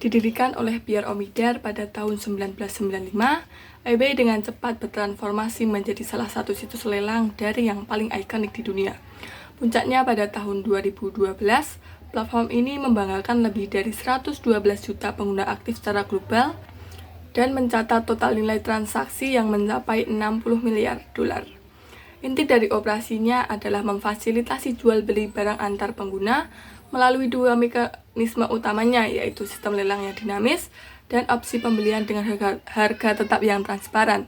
Didirikan oleh Pierre Omidyar pada tahun 1995, eBay dengan cepat bertransformasi menjadi salah satu situs lelang dari yang paling ikonik di dunia. Puncaknya pada tahun 2012, platform ini membanggakan lebih dari 112 juta pengguna aktif secara global dan mencatat total nilai transaksi yang mencapai 60 miliar dolar. Inti dari operasinya adalah memfasilitasi jual beli barang antar pengguna melalui dua mekanisme utamanya, yaitu sistem lelang yang dinamis dan opsi pembelian dengan harga tetap yang transparan.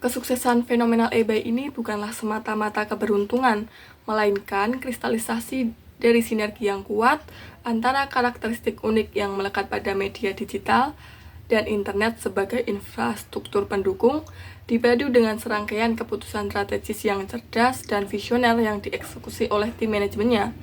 Kesuksesan fenomenal eBay ini bukanlah semata-mata keberuntungan, melainkan kristalisasi dari sinergi yang kuat antara karakteristik unik yang melekat pada media digital dan internet sebagai infrastruktur pendukung, dipadu dengan serangkaian keputusan strategis yang cerdas dan visioner yang dieksekusi oleh tim manajemennya.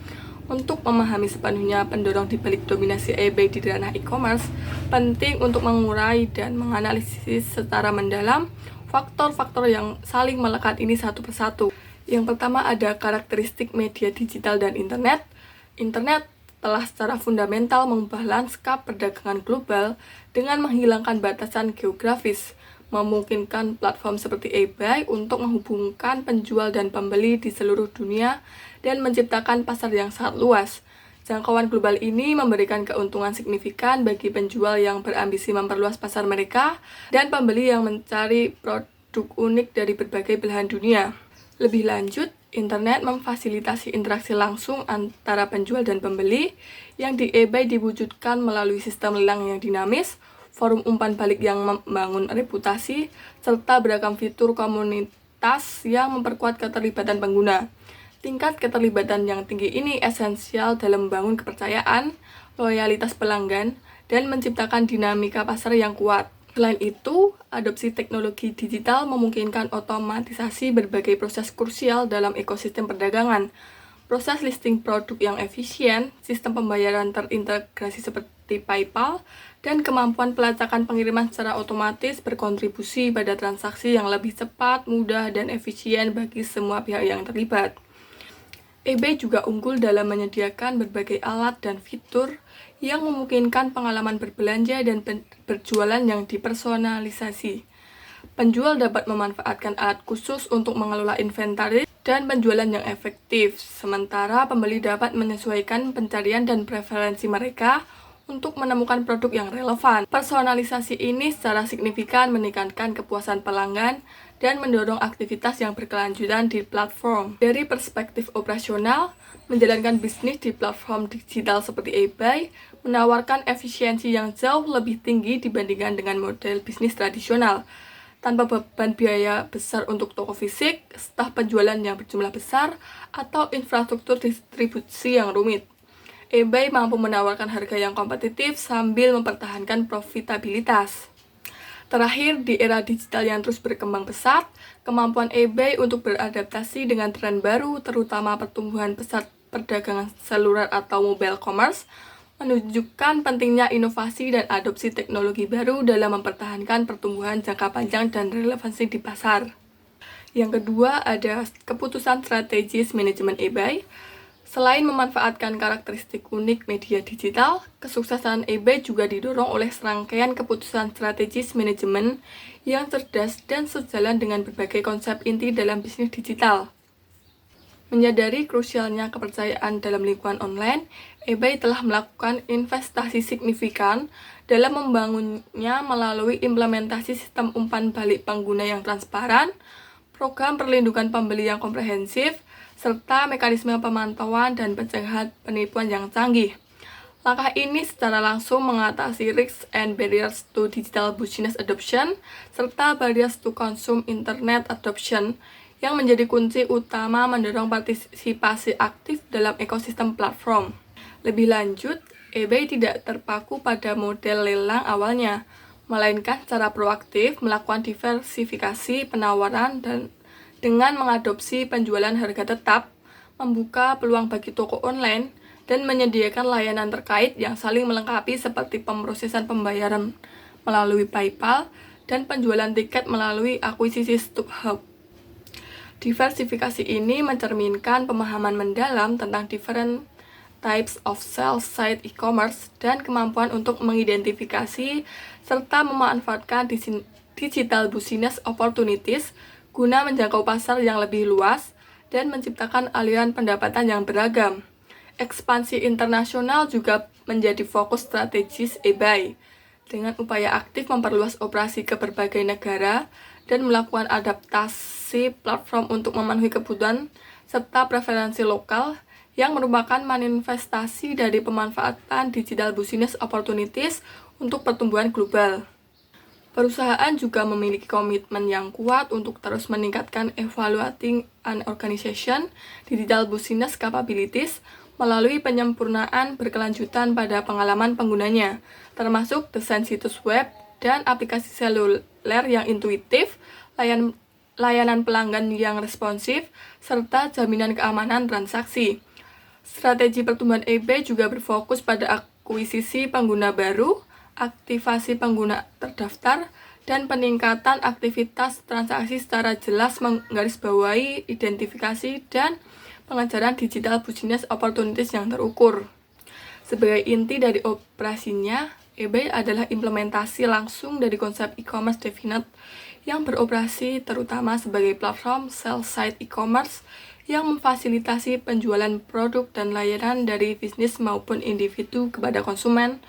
Untuk memahami sepenuhnya pendorong di balik dominasi eBay di ranah e-commerce, penting untuk mengurai dan menganalisis secara mendalam faktor-faktor yang saling melekat ini satu persatu. Yang pertama ada karakteristik media digital dan internet. Internet telah secara fundamental mengubah lanskap perdagangan global dengan menghilangkan batasan geografis, memungkinkan platform seperti eBay untuk menghubungkan penjual dan pembeli di seluruh dunia dan menciptakan pasar yang sangat luas. Jangkauan global ini memberikan keuntungan signifikan bagi penjual yang berambisi memperluas pasar mereka dan pembeli yang mencari produk unik dari berbagai belahan dunia. Lebih lanjut, internet memfasilitasi interaksi langsung antara penjual dan pembeli yang di eBay diwujudkan melalui sistem lelang yang dinamis, forum umpan balik yang membangun reputasi, serta beragam fitur komunitas yang memperkuat keterlibatan pengguna. Tingkat keterlibatan yang tinggi ini esensial dalam membangun kepercayaan, loyalitas pelanggan, dan menciptakan dinamika pasar yang kuat. Selain itu, adopsi teknologi digital memungkinkan otomatisasi berbagai proses krusial dalam ekosistem perdagangan. Proses listing produk yang efisien, sistem pembayaran terintegrasi seperti PayPal, dan kemampuan pelacakan pengiriman secara otomatis berkontribusi pada transaksi yang lebih cepat, mudah, dan efisien bagi semua pihak yang terlibat. eBay juga unggul dalam menyediakan berbagai alat dan fitur yang memungkinkan pengalaman berbelanja dan berjualan yang dipersonalisasi. Penjual dapat memanfaatkan alat khusus untuk mengelola inventaris dan penjualan yang efektif, sementara pembeli dapat menyesuaikan pencarian dan preferensi mereka untuk menemukan produk yang relevan. Personalisasi ini secara signifikan meningkatkan kepuasan pelanggan dan mendorong aktivitas yang berkelanjutan di platform. Dari perspektif operasional, menjalankan bisnis di platform digital seperti eBay menawarkan efisiensi yang jauh lebih tinggi dibandingkan dengan model bisnis tradisional. Tanpa beban biaya besar untuk toko fisik, staf penjualan yang berjumlah besar, atau infrastruktur distribusi yang rumit. eBay mampu menawarkan harga yang kompetitif sambil mempertahankan profitabilitas. Terakhir, di era digital yang terus berkembang pesat, kemampuan eBay untuk beradaptasi dengan tren baru, terutama pertumbuhan pesat perdagangan seluler atau mobile commerce, menunjukkan pentingnya inovasi dan adopsi teknologi baru dalam mempertahankan pertumbuhan jangka panjang dan relevansi di pasar. Yang kedua, ada keputusan strategis manajemen eBay. Selain memanfaatkan karakteristik unik media digital, kesuksesan eBay juga didorong oleh serangkaian keputusan strategis manajemen yang cerdas dan sejalan dengan berbagai konsep inti dalam bisnis digital. Menyadari krusialnya kepercayaan dalam lingkungan online, eBay telah melakukan investasi signifikan dalam membangunnya melalui implementasi sistem umpan balik pengguna yang transparan, program perlindungan pembeli yang komprehensif, serta mekanisme pemantauan dan pencegahan penipuan yang canggih. Langkah ini secara langsung mengatasi risks and barriers to digital business adoption, serta barriers to consume internet adoption, yang menjadi kunci utama mendorong partisipasi aktif dalam ekosistem platform. Lebih lanjut, eBay tidak terpaku pada model lelang awalnya, melainkan secara proaktif melakukan diversifikasi penawaran dan dengan mengadopsi penjualan harga tetap, membuka peluang bagi toko online, dan menyediakan layanan terkait yang saling melengkapi seperti pemrosesan pembayaran melalui PayPal dan penjualan tiket melalui akuisisi StubHub. Diversifikasi ini mencerminkan pemahaman mendalam tentang types of sell-side e-commerce, dan kemampuan untuk mengidentifikasi serta memanfaatkan digital business opportunities guna menjangkau pasar yang lebih luas dan menciptakan aliran pendapatan yang beragam. Ekspansi internasional juga menjadi fokus strategis eBay, dengan upaya aktif memperluas operasi ke berbagai negara dan melakukan adaptasi platform untuk memenuhi kebutuhan serta preferensi lokal yang merupakan manifestasi dari pemanfaatan digital business opportunities untuk pertumbuhan global. Perusahaan juga memiliki komitmen yang kuat untuk terus meningkatkan evaluating an organization digital business capabilities melalui penyempurnaan berkelanjutan pada pengalaman penggunanya, termasuk desain situs web dan aplikasi seluler yang intuitif, layanan pelanggan yang responsif, serta jaminan keamanan transaksi. Strategi pertumbuhan eBay juga berfokus pada akuisisi pengguna baru, aktivasi pengguna terdaftar, dan peningkatan aktivitas transaksi secara jelas menggarisbawahi identifikasi dan pengejaran digital business opportunities yang terukur. Sebagai inti dari operasinya, eBay adalah implementasi langsung dari konsep e-commerce definite yang beroperasi terutama sebagai platform sell-side e-commerce yang memfasilitasi penjualan produk dan layanan dari bisnis maupun individu kepada konsumen,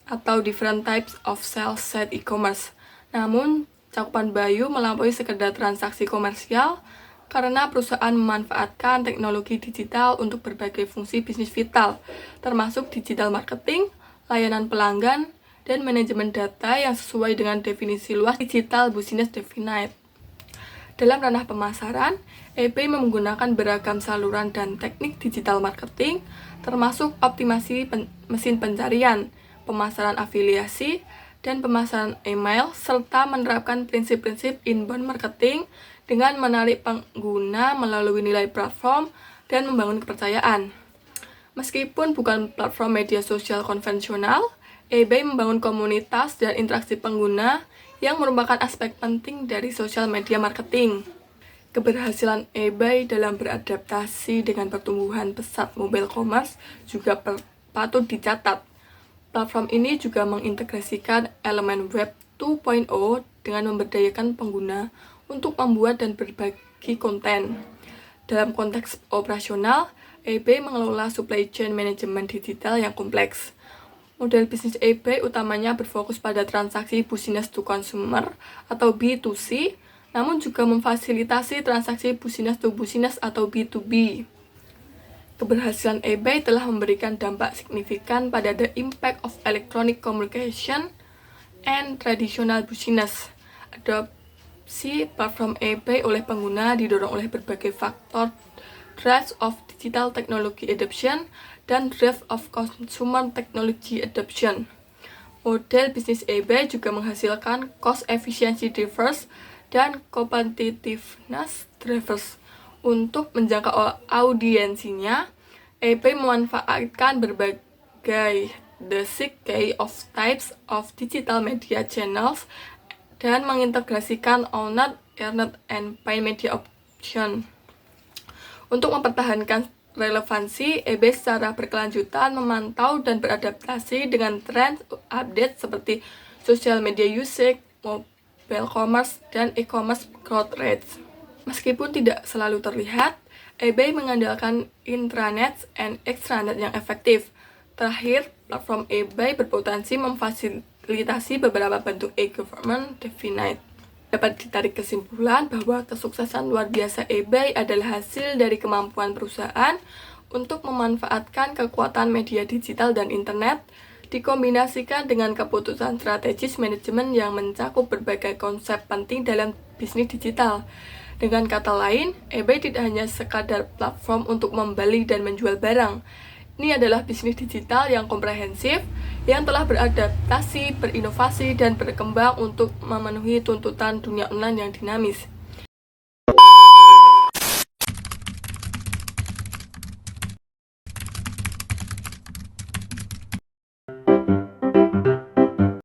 atau different types of sell-side e-commerce. Namun, cakupan Bayu melampaui sekedar transaksi komersial karena perusahaan memanfaatkan teknologi digital untuk berbagai fungsi bisnis vital, termasuk digital marketing, layanan pelanggan, dan manajemen data yang sesuai dengan definisi luas digital business definite. Dalam ranah pemasaran, eBay menggunakan beragam saluran dan teknik digital marketing, termasuk optimasi mesin pencarian, pemasaran afiliasi, dan pemasaran email, serta menerapkan prinsip-prinsip inbound marketing dengan menarik pengguna melalui nilai platform dan membangun kepercayaan. Meskipun bukan platform media sosial konvensional, eBay membangun komunitas dan interaksi pengguna yang merupakan aspek penting dari social media marketing. Keberhasilan eBay dalam beradaptasi dengan pertumbuhan pesat mobile commerce juga patut dicatat. Platform ini juga mengintegrasikan elemen Web 2.0 dengan memberdayakan pengguna untuk membuat dan berbagi konten. Dalam konteks operasional, eBay mengelola supply chain management digital yang kompleks. Model bisnis eBay utamanya berfokus pada transaksi business to consumer atau B2C, namun juga memfasilitasi transaksi business to business atau B2B. Keberhasilan eBay telah memberikan dampak signifikan pada the impact of electronic communication and traditional business. Adopsi platform eBay oleh pengguna didorong oleh berbagai faktor, drive of digital technology adoption, dan drive of consumer technology adoption. Model bisnis eBay juga menghasilkan cost efficiency drivers dan competitiveness drivers. Untuk menjangkau audiensinya, eBay memanfaatkan berbagai decade of types of digital media channels dan mengintegrasikan owned, earned, and paid media option. Untuk mempertahankan relevansi, eBay secara berkelanjutan memantau dan beradaptasi dengan tren update seperti social media usage, mobile commerce, dan e-commerce growth rates. Meskipun tidak selalu terlihat, eBay mengandalkan intranet and extranet yang efektif. Terakhir, platform eBay berpotensi memfasilitasi beberapa bentuk e-government definite. Dapat ditarik kesimpulan bahwa kesuksesan luar biasa eBay adalah hasil dari kemampuan perusahaan untuk memanfaatkan kekuatan media digital dan internet, dikombinasikan dengan keputusan strategis manajemen yang mencakup berbagai konsep penting dalam bisnis digital. Dengan kata lain, eBay tidak hanya sekadar platform untuk membeli dan menjual barang. Ini adalah bisnis digital yang komprehensif, yang telah beradaptasi, berinovasi, dan berkembang untuk memenuhi tuntutan dunia online yang dinamis.